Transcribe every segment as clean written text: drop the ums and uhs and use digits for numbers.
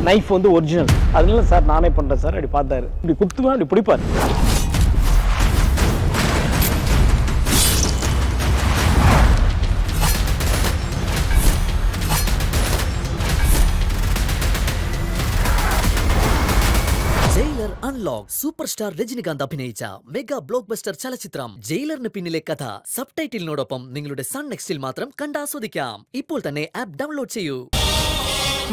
Knife வந்து original. அதனால sir நானே பண்ணுறேன் சார். அப்படி பார்த்தாரு, இப்படி குத்துவேன், அப்படி பிடிப்பார். Jailer unlock super star Rajinikanth അഭിനയിച്ച മെഗാ ബ്ലോക്ക് ബസ്റ്റർ ചലച്ചിത്രം ജയിലറിന് പിന്നിലെ കഥ സബ് ടൈറ്റിലിനോടൊപ്പം നിങ്ങളുടെ സൺ നെക്സ്റ്റിൽ മാത്രം കണ്ടാസ്വദിക്കാം. ഇപ്പോൾ തന്നെ ആപ്പ് ഡൗൺലോഡ് ചെയ്യൂ.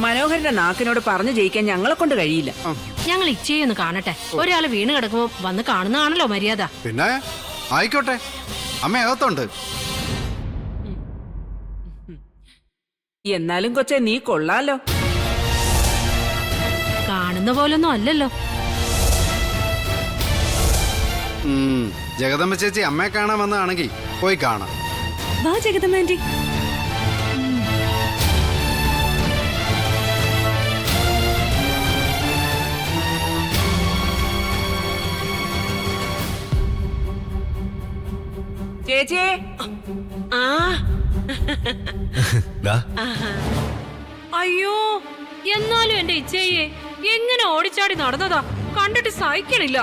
മനോഹരന്റെ നാക്കിനോട് പറഞ്ഞു ജയിക്കാൻ ഞങ്ങളെ കൊണ്ട് കഴിയില്ല. ഞങ്ങൾ ഇച്ചയൊന്ന് കാണട്ടെ. ഒരാള് വീണ് കിടക്കുമ്പോ വന്ന് കാണുന്നതാണല്ലോ മര്യാദ. പിന്നെ ആയിക്കോട്ടെ, അമ്മ അകത്തുണ്ട്. എന്നാലും കൊച്ചെ നീ കൊള്ളാലോ. കാണുന്ന പോലൊന്നും അല്ലല്ലോ. ജഗദമ്മ ചേച്ചി അമ്മയെ കാണാൻ വന്നതാണെങ്കിൽ പോയി കാണാം. വാ ജഗദമ്മ ആന്റി. ചേച്ചിയെ അയ്യോ, എന്നാലും എന്റെ ഇച്ചയെ എങ്ങനെ ഓടിച്ചാടി നടന്നതാ കണ്ടിട്ട് സഹിക്കണില്ല.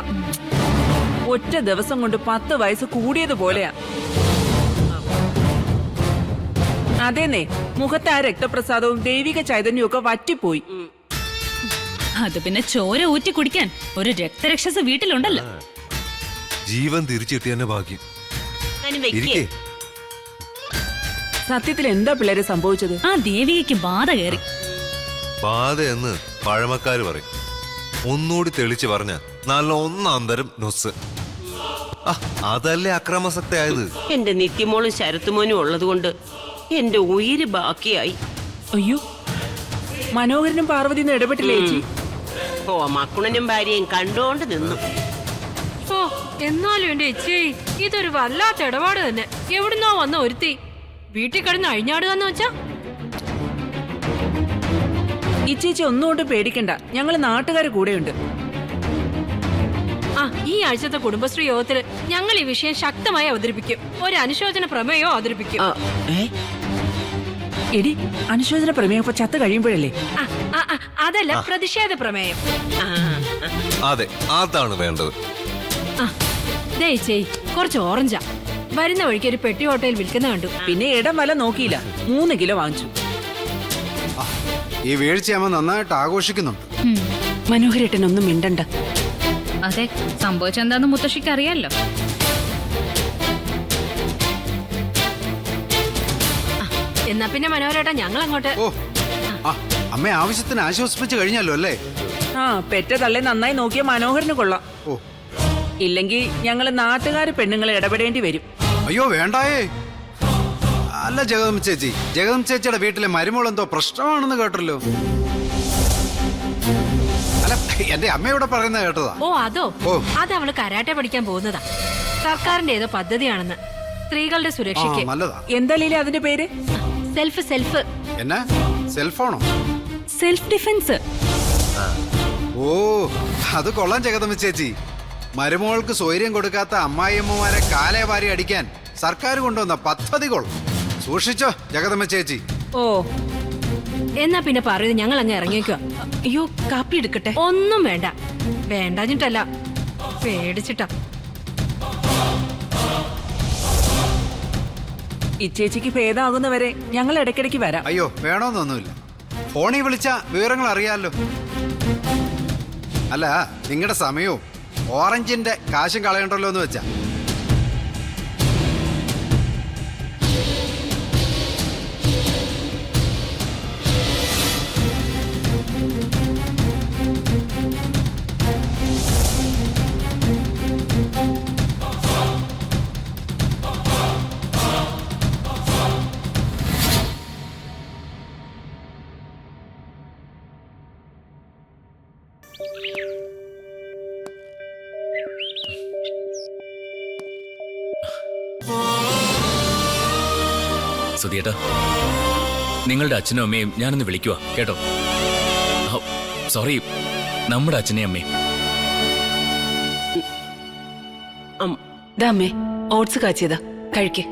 ഒറ്റ ദിവസം കൊണ്ട് 10 വയസ്സ് കൂടിയതുപോലെയാ. അതേന്നെ, മുഖത്ത് ആ രക്തപ്രസാദവും ദൈവിക ചൈതന്യവും ഒക്കെ വറ്റിപ്പോയി. അത് പിന്നെ ചോര ഊറ്റി കുടിക്കാൻ ഒരു രക്തരക്ഷസ് വീട്ടിലുണ്ടല്ലോ. ജീവൻ തിരിച്ചു കിട്ടിയ ഭാഗ്യം. സത്യത്തിൽ എന്താ പിള്ളേരെ സംഭവിച്ചത്? ആ ദേവികയ്ക്ക് ബാധ കയറി. ബാധയെന്ന് പഴമക്കാര് പറയും. ഒന്നുകൂടി തെളിച്ച് പറഞ്ഞ നല്ല ഒന്നാന്തരം നൊസ്. അതല്ലേ അക്രമാസക്തി ആയത്. എന്റെ നിത്യമോളും ശരത്തുമോനും ഉള്ളത് കൊണ്ട് എന്റെ ഉയിര് ബാക്കിയായി. അയ്യോ, മനോഹരനും പാർവതിയും ഇടപെട്ടില്ലേ ചേച്ചി? ഓ, മക്കുണനും ഭാര്യയും കണ്ടോണ്ട് നിന്നു. ഓ, എന്നാലും എന്റെ ഇച്ചയെ ഇതൊരു വല്ലാത്ത ഇടപാട് തന്നെ. എവിടുന്നോ വന്ന ഒരുത്തി വീട്ടിൽ കിടന്ന് അഴിഞ്ഞാടുകയെന്ന് വെച്ചാ. ഈ ചേച്ചി ഒന്നുകൊണ്ട് പേടിക്കണ്ട, ഞങ്ങള് നാട്ടുകാര് കൂടെയുണ്ട്. ആ, ഈ ആഴ്ചത്തെ കുടുംബശ്രീ യോഗത്തിൽ ഞങ്ങൾ ഈ വിഷയം ശക്തമായി അവതരിപ്പിക്കും. ഒരു അനുശോചന പ്രമേയോ അവതരിപ്പിക്കും. എടി, അനുശോചന പ്രമേയം ചത്ത് കഴിയുമ്പോഴല്ലേ? അതല്ല, പ്രതിഷേധ പ്രമേയം. അതെ, അതാണ് വേണ്ടത്. കുറച്ച് ഓറഞ്ചാ വരുന്ന വഴിക്ക് ഒരു പെട്ടി ഹോട്ടലിൽ വിൽക്കുന്ന കണ്ടു. പിന്നെ ഇടം വല നോക്കിയില്ല, 3 കിലോ വാങ്ങിച്ചു. ഈ വീഴ്ചയമ്മ നന്നായിട്ട് ആഘോഷിക്കുന്നുണ്ട്. മനോഹരേട്ടനൊന്നും മിണ്ടണ്ട. അതെ, സംഭവിച്ചെന്താന്ന് മുത്തശ്ശിക്ക് അറിയാലോ. എന്നാ പിന്നെ മനോഹരേട്ടാ, ഞങ്ങൾ അങ്ങോട്ട്. ഓ, അമ്മ ആവശ്യത്തിന് ആശ്വസിപ്പിച്ചു കഴിഞ്ഞല്ലോ അല്ലേ? പെറ്റ തള്ളെ നന്നായി നോക്കിയ മനോഹരന് കൊള്ളാം. ഓ, ഇല്ലെങ്കിൽ ഞങ്ങള് നാട്ടുകാര് പെണ്ണുങ്ങളെ ഇടപെടേണ്ടി വരും. അയ്യോ വേണ്ടായേ. അല്ല ജഗദമ്മ ചേച്ചി, ജഗദമ്മ ചേച്ചിയുടെ വീട്ടിലെ മരുമോൾ എന്തോ പ്രശ്നമാണെന്ന് കേട്ടല്ലോ. അല്ല, എന്റെ അമ്മയോടെ പറയുന്നത് കേട്ടതാ. ഓ, അതോ? അത് അവള് കരാട്ടെ പഠിക്കാൻ പോകുന്നതാ. സർക്കാരിന്റെ ഏതോ പദ്ധതിയാണെന്ന്, സ്ത്രീകളുടെ സുരക്ഷയ്ക്ക്. നല്ലതാ. എന്താ ലീല അതിന്റെ പേര്? സെൽഫ്. എന്നാ സെൽഫോണോ? Self defence. ഓ, അത് കൊള്ളാം ജഗദമ്മ ചേച്ചി. മരുമോൾക്ക് സ്വൈര്യം കൊടുക്കാത്ത അമ്മായിയമ്മമാരെ കാലേ വാരി അടിക്കാൻ സർക്കാർ കൊണ്ടുവന്ന പദ്ധതികൾ സൂക്ഷിച്ചോ ജഗദമ്മ ചേച്ചി. ഓ, എന്നാ പിന്നെ പറയുന്നത് ഞങ്ങൾ അങ്ങ് ഇറങ്ങിക്കോ. അയ്യോ, കാപ്പി എടുക്കട്ടെ? ഒന്നും വേണ്ട. വേണ്ടാഞ്ഞിട്ടല്ല, പേടിച്ചിട്ടാ. ഈ ചേച്ചിക്ക് ഭേദമാകുന്നവരെ ഞങ്ങൾ ഇടയ്ക്കിടയ്ക്ക് വരാം. അയ്യോ വേണമെന്നൊന്നുമില്ല, ഫോണിൽ വിളിച്ച വിവരങ്ങൾ അറിയാലോ. അല്ല, നിങ്ങളുടെ സമയവും ഓറഞ്ചിന്റെ കാശും കളയണ്ടല്ലോ എന്ന് വെച്ചാ. സുധിയേട്ടാ, നിങ്ങളുടെ അച്ഛനും അമ്മയും ഞാനൊന്ന് വിളിക്കുക കേട്ടോ. സോറി, നമ്മുടെ അച്ഛനെയും അമ്മയും. അമ്മേ, ഓട്സ് കാച്ചിയതാ, കഴിക്കേ.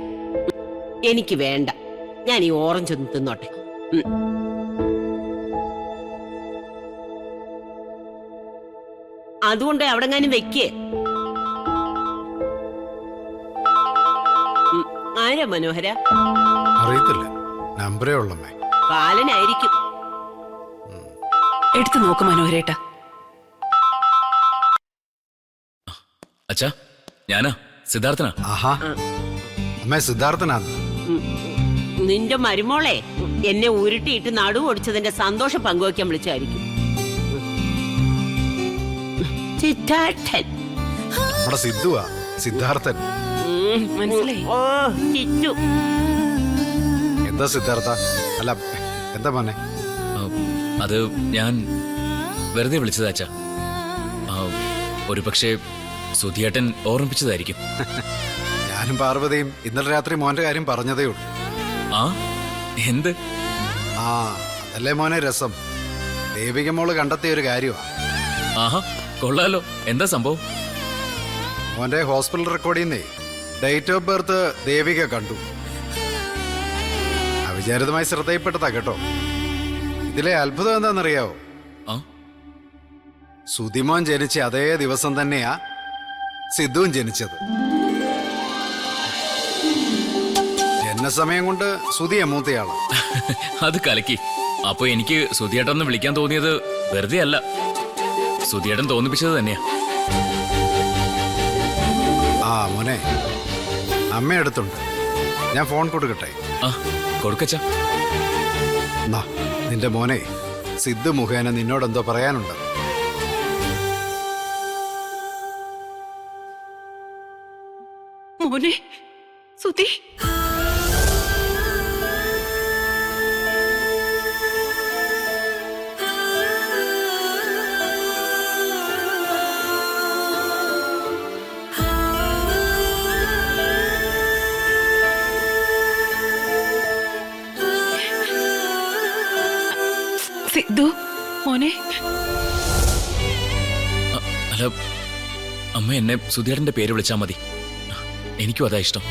എനിക്ക് വേണ്ട, ഞാൻ ഈ ഓറഞ്ച് ഒന്ന് തിന്നോട്ടെ. അതുകൊണ്ട് അവിടെങ്ങാനും വെക്കേ. ആരാ മനോഹര? അറിയത്തില്ല, നമ്പരേ ഉള്ളമ്മേ. കാലനായിരിക്കും. എടുത്തു നോക്ക് മനോഹരേട്ടാ. അച്ഛാ, ഞാനാ സിദ്ധാർത്ഥനാ. ആഹാ, അമ്മേ സിദ്ധാർത്ഥനാന്ന്. നിന്റെ മരുമോളെ എന്നെ ഉരുട്ടിയിട്ട് നടുവ് ഒടിച്ചതിന്റെ സന്തോഷം പങ്കുവയ്ക്കാൻ വിളിച്ചായിരിക്കും. സിദ്ധാർത്ഥൻ. നമ്മുടെ സിദ്ധുവാ, സിദ്ധാർത്ഥൻ. മനസ്സിലായി. ഓ ചിറ്റു. എന്താ സിദ്ധാർത്ഥ? അല്ല, എന്താ മോനെ? അത് ഞാൻ വെറുതെ വിളിച്ചതാ അച്ഛാ. ഒരു പക്ഷേ സുധിയേട്ടൻ ഓർമ്മിപ്പിച്ചതായിരിക്കും. ഞാനും പാർവതിയും ഇന്നലെ രാത്രി മോന്റെ കാര്യം പറഞ്ഞതേ ഉള്ളൂ. ആ എന്ത്? ആ അതല്ലേ മോനെ രസം. ദേവിക മോള് കണ്ടെത്തിയ ഒരു കാര്യമാ. ആഹാ, കൊള്ളാലോ. എന്താ സംഭവം? മോന്റെ ഹോസ്പിറ്റൽ റെക്കോർഡിൽ നിന്നേ ഡേറ്റ് ഓഫ് ബർത്ത് ദേവിക കണ്ടു. അവിചാരിതമായി ശ്രദ്ധയിൽപ്പെട്ടതാ കേട്ടോ. ഇതിലെ അത്ഭുതം എന്താണെന്നറിയാവോ? സുധിമോൻ ജനിച്ച അതേ ദിവസം തന്നെയാ സിദ്ധുവും ജനിച്ചത്. ജനനസമയം കൊണ്ട് സുധിയ മൂത്തയാള്. അത് കലക്കി. അപ്പൊ എനിക്ക് സുധിയേട്ടൻ വിളിക്കാൻ തോന്നിയത് വെറുതെ അല്ല, സുധിയേട്ടൻ തോന്നിപ്പിച്ചത് തന്നെയാ. ആ മോനെ, അമ്മ അടുത്തുണ്ട്, ഞാൻ ഫോൺ കൊടുക്കട്ടെ? ആ കൊടുക്കച്ച. നിന്റെ മോനെ സിദ്ധു മുഖേന നിന്നോടെന്തോ പറയാനുണ്ട്. മോനെ സുധി, സിദ്ധു മോനെ. അല്ല അമ്മ, എന്നെ സുധിയേട്ടന്റെ പേര് വിളിച്ചാ മതി. എനിക്കും അതാ ഇഷ്ടം.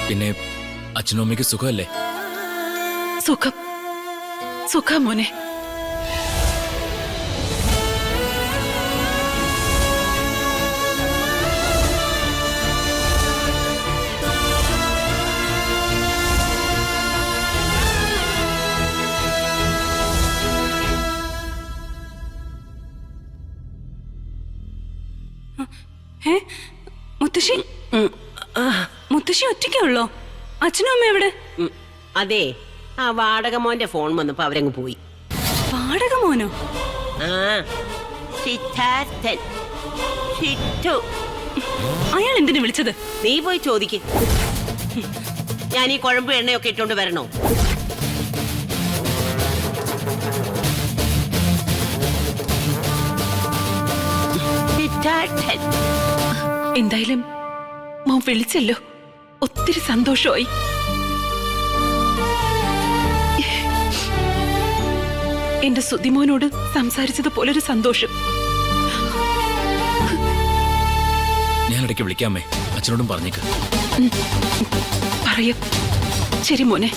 പിന്നെ അച്ഛനും അമ്മയ്ക്ക് സുഖമല്ലേ? സുഖം സുഖം മോനെ. മുത്തശ്ശി, മുത്തശ്ശി ഒറ്റയ്ക്കേ ഉള്ളോ? അച്ഛനും അമ്മ എവിടെ? അതെ, ആ വാടക മോന്റെ ഫോൺ വന്നപ്പോ അവരങ്ങ് പോയി. വാടക മോനോ? ആ സിദ്ധാർത്ഥൻ, ചിറ്റു. അയാൾ എന്തിനു വിളിച്ചത്? നീ പോയി ചോദിക്ക്. ഞാൻ ഈ കുഴമ്പ് എണ്ണയൊക്കെ ഇട്ടോണ്ട് വരണോ? സിദ്ധാർത്ഥൻ. എന്തായാലും മോൻ വിളിച്ചല്ലോ, ഒത്തിരി സന്തോഷമായി. എന്റെ സുധിമോനോട് സംസാരിച്ചതുപോലൊരു സന്തോഷം. ഞാൻ ഇടയ്ക്ക് വിളിക്കാമേ, അച്ഛനോടും പറഞ്ഞേക്ക്. പറയാം. ശരി മോനെ.